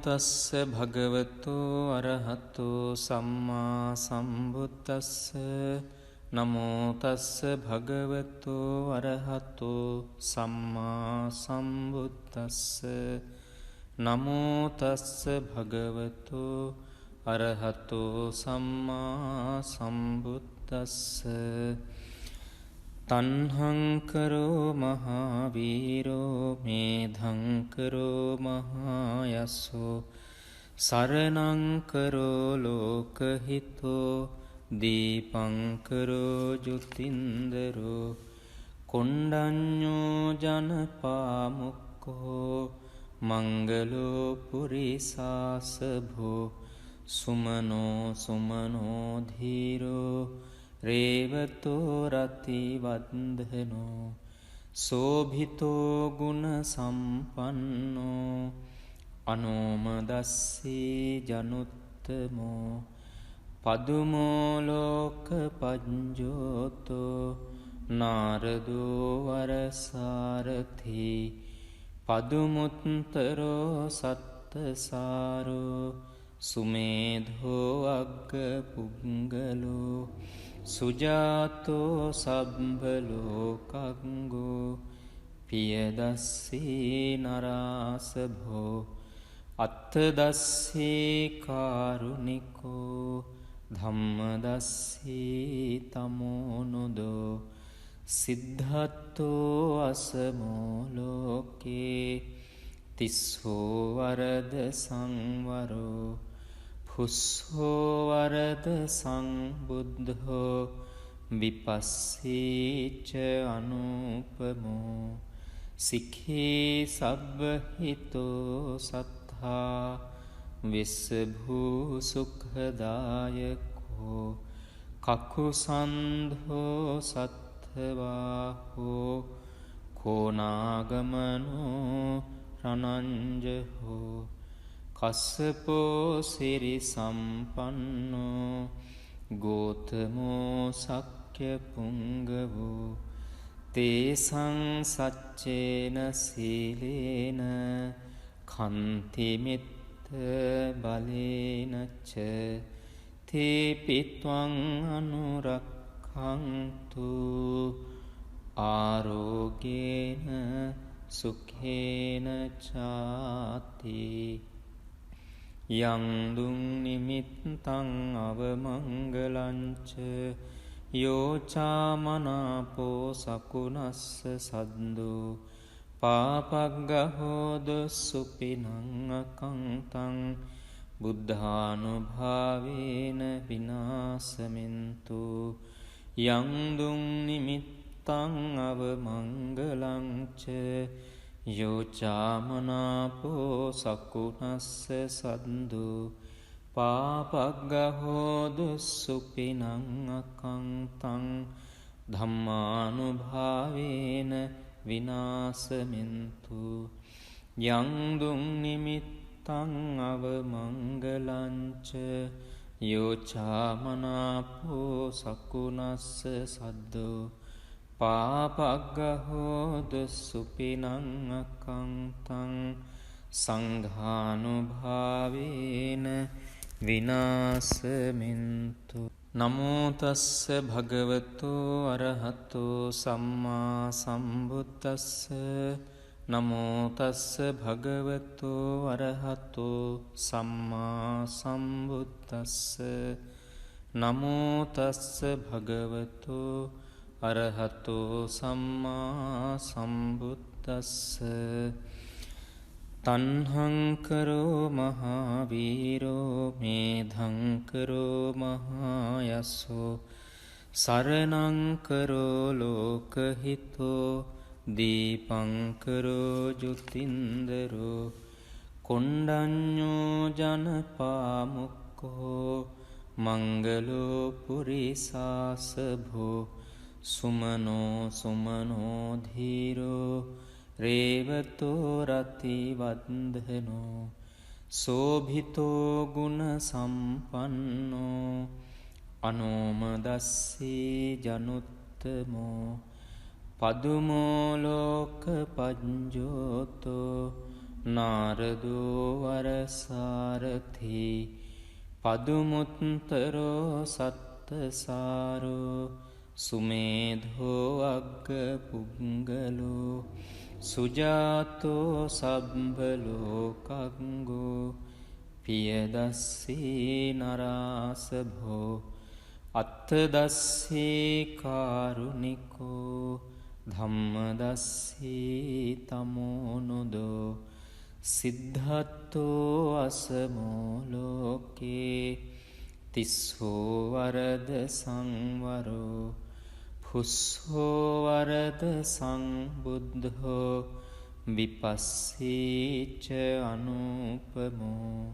තස්ස භගවතු අරහතු සම්මා සම්බුද්දස්ස නමෝ තස්ස භගවතු අරහතු සම්මා සම්බුද්දස්ස නමෝ තස්ස භගවතු අරහතු සම්මා සම්බුද්දස්ස තණ්හංකරෝ මහාවීරෝ මේධංකරෝ මහායස්සෝ සරණංකරෝ ලෝකහිතෝ දීපංකරෝ ජුතින්දරෝ කොණ්ඩඤ්ඤෝ ජනපාමුක්ඛෝ මංගලෝ පුරිසාසභෝ සුමනෝ සුමනෝ ධීරෝ රේවතෝ රතිවන්දනෝ සෝභිතෝ ගුණ සම්පන්නෝ අනෝමදස්සී ජනුත්තමෝ පදුමෝ ලෝක පඤ්ජෝතෝ නාරදෝ වරසාරථි පදුමුත්තරෝ සත්තසාරෝ සුමේධෝ අග්ග පුංගලෝ සුජාතෝ සබ්බලෝකංගෝ පියදස්සී නරාසභෝ අත්තදස්සී කාරුණිකෝ ධම්මදස්සී තමෝනුදෝ සිද්ධත්තෝ අසමෝ ලෝකේ තිස්සෝ වරද සංවරෝ පුස්සෝ වරද සංබුද්ධෝ විපස්සීච අනුපමෝ සික්ඛී සබ්බහිතෝ සත්තා විස්සභූ සුඛදායකෝ කකුසන්ධෝ සත්ථවාහෝ කෝනාගමනෝ රණංජහෝ කස්සපෝ සිරි සම්පන්නෝ ගෝතමෝ සක්්‍ය පුංගවෝ තේසං සච්චේන සීලේන කන්තිමිත්ත බලේනච්ච තේපිත්වං අනුරක්ඛන්තු ආරෝගේන සුඛේන චාති යං දුං නිමිත්තං අවමංගලංච යෝචාමනාපෝ සකුණස්ස සද්දෝ පාපග්ගහෝද සුපිනං අකංතං බුද්ධානුභාවේන විනාසමින්තු යං දුං නිමිත්තං අවමංගලංච යෝචාමනාපෝ සකුණස්ස සද්දු පාපග්ගහෝදු සුපිනං අකංතං ධම්මානුභාවේන විනාසමින්තු යං දුං නිමිත්තං අවමංගලංච යෝචාමනාපෝ සකුණස්ස සද්දු පාපග්ගහෝදු සුපිනං අකංතං සංඝානුභාවේන විනාසමින්තු නමෝ තස්ස භගවතු අරහතු සම්මා සම්බුද්දස්ස නමෝ තස්ස භගවතු අරහතු සම්මා සම්බුද්දස්ස නමෝ තස්ස භගවතු අරහතු සම්මා සම්බුද්දස්ස තණ්හංකරෝ මහාවීරෝ මේධංකරෝ මහායස්සෝ සරණංකරෝ ලෝකහිතෝ දීපංකරෝ ජුතින්දරෝ කොණ්ඩඤ්ඤෝ ජනපාමුක්ඛෝ මංගලෝ පුරිසාසභෝ සුමනෝ සුමනෝ ධීරෝ රේවතෝ රතිවන්දනෝ සෝභිතෝ ගුණ සම්පන්නෝ අනෝමදස්සී ජනුත්තමෝ පදුමෝ ලෝක පඤ්ජෝතෝ නාරදෝ වරසාරථි පදුමුත්තරෝ සත්තසාරෝ සුමේධෝ අග්ග පුංගලෝ සුජාතෝ සබ්බලෝකංගෝ පියදස්සී නරාසභෝ අත්තදස්සී කාරුණිකෝ ධම්මදස්සී තමෝනුදෝ සිද්ධත්තෝ අසමෝ ලෝකේ තිස්සෝ වරද සංවරෝ පුස්සෝ වරද සංබුද්ධෝ විපස්සීච අනුපමෝ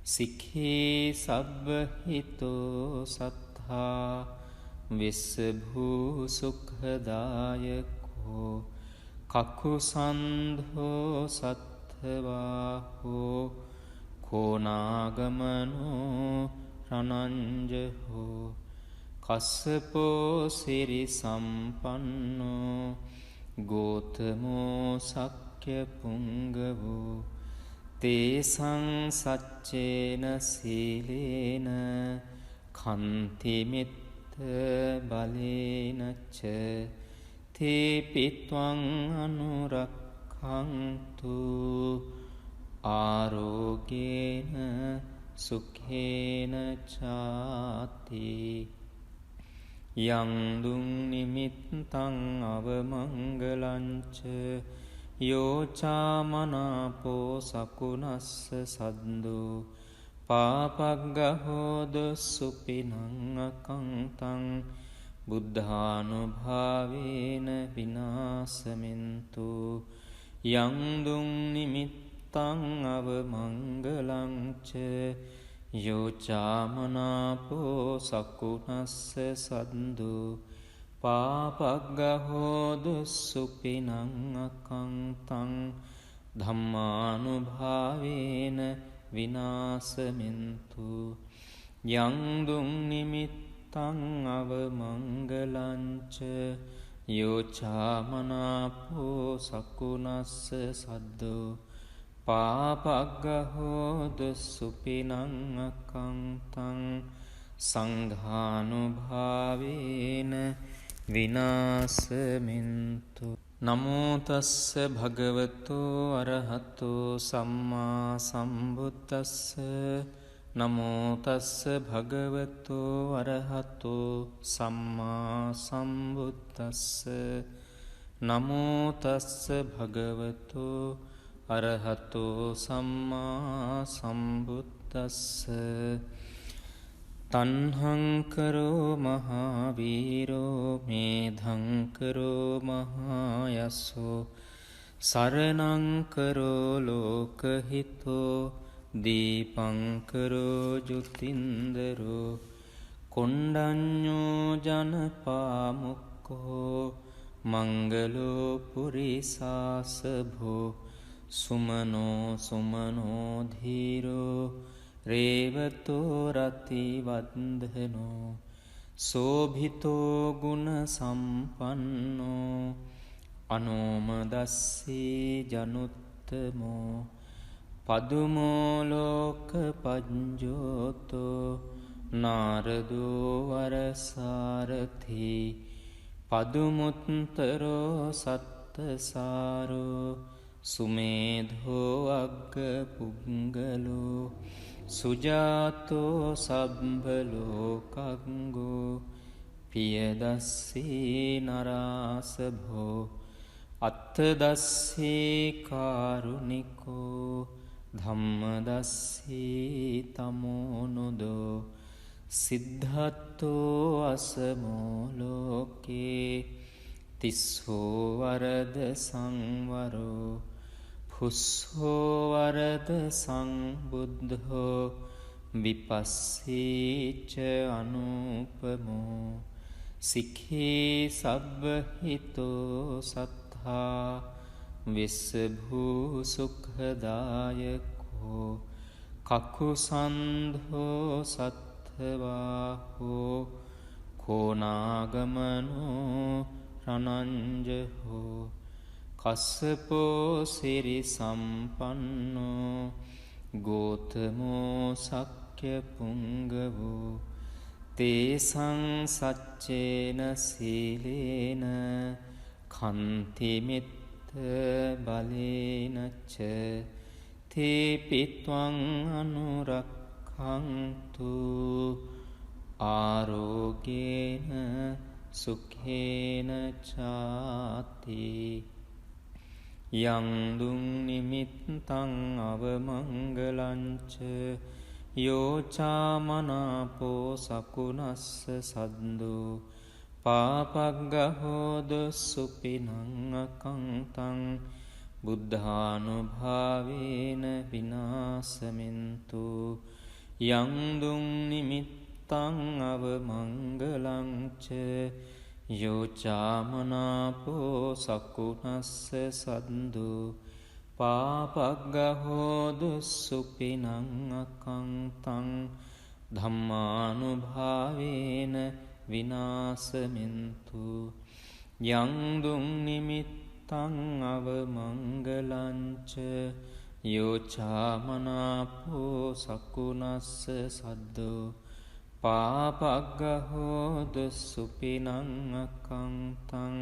සික්ඛී සබ්බහිතෝ සත්තා විස්සභූ සුඛදායකෝ කකුසන්ධෝ සත්ථවාහෝ කෝනාගමනෝ රණංජහෝ කස්සපෝ සිරි සම්පන්නෝ ගෝතමෝ සක්්‍ය පුංගවෝ තේසං සච්චේන සීලේන කන්තිමිත්ත බලේනච්ච තේපිත්වං අනුරක්ඛන්තු ආරෝගේන සුඛේන චාති යං දුං නිමිත්තං අවමංගලංච යෝචාමනාපෝ සකුනස්ස සද්දෝ පාපග්ගහෝද සුපිනං අකංතං බුද්ධානුභාවේන විනාසමින්තු යං දුං නිමිත්තං අවමංගලංච යෝචාමනාපෝ සකුනස්ස සද්දෝ පාපග්ගහෝදු සුපිනං අකංතං ධම්මානුභාවේන විනාසමින්තු යං දුං නිමිත්තං අවමංගලංච යෝචාමනාපෝ සකුනස්ස සද්දෝ පාපග්ගහෝදු සුපිනං අකංතං සංඝානුභාවේන විනාසමින්තු නමෝ තස්ස භගවතෝ අරහතෝ සම්මා සම්බුද්දස්ස නමෝ තස්ස භගවතෝ අරහතෝ සම්මා සම්බුද්දස්ස නමෝ තස්ස භගවතෝ අරහතෝ සම්මා සම්බුද්දස්ස තණ්හංකරෝ මහාවීරෝ මේධංකරෝ මහායස්සෝ සරණංකරෝ ලෝකහිතෝ දීපංකරෝ ජුතින්දරෝ කොණ්ඩඤ්ඤෝ ජනපාමුක්ඛෝ මංගලෝ පුරිසාසභෝ සුමනෝ සුමනෝ ධීරෝ රේවතෝ රති වන්දනෝ සෝභිතෝ ගුණ සම්පන්නෝ අනෝමදස්සී ජනුත්තමෝ පදුමෝ ලෝක පඤ්ජෝතෝ නාරදෝ වරසාරථි පදුමුත්තරෝ සත්තසාරෝ සුමේධෝ අග්ග පුංගලෝ සුජාතෝ සබ්බලෝකංගෝ පියදස්සී නරාසභෝ අත්තදස්සී කාරුණිකෝ ධම්මදස්සී තමෝනුදෝ සිද්ධත්තෝ අසමෝ ලෝකේ තිස්සෝ වරද සංවරෝ පුස්සෝ වරද සංබුද්ධෝ විපස්සීච අනුපමෝ සික්ඛී සබ්බහිතෝ සත්තා විස්සභූ සුඛදායකෝ කකුසන්ධෝ සත්ථවාහෝ කෝනාගමනෝ රණංජහෝ කස්සපෝ සිරි සම්පන්නෝ ගෝතමෝ සක්්‍ය පුංගවෝ තේසං සච්චේන සීලේන කන්තිමිත්ත බලේනච්ච තේපිත්වං අනුරක්ඛන්තු ආරෝගේන සුඛේන චාති යං දුං නිමිත්තං අවමංගලංච යෝචාමනාපෝ සකුණස්ස සද්දෝ පාපග්ගහෝද සුපිනං අකංතං බුද්ධානුභාවේන විනාසමින්තු යං දුං නිමිත්තං අවමංගලංච යෝචාමනාපෝ සකුණස්ස සද්දෝ පාපග්ගහෝදු සුපිනං අකංතං ධම්මානුභාවේන විනාසමින්තු යං දුං නිමිත්තං අවමංගලංච යෝචාමනාපෝ සකුණස්ස සද්දෝ පාපග්ගහෝදු සුපිනං අකංතං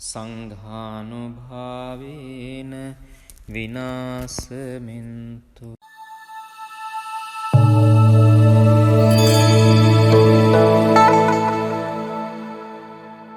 සංඝානුභාවේන විනාසමින්තු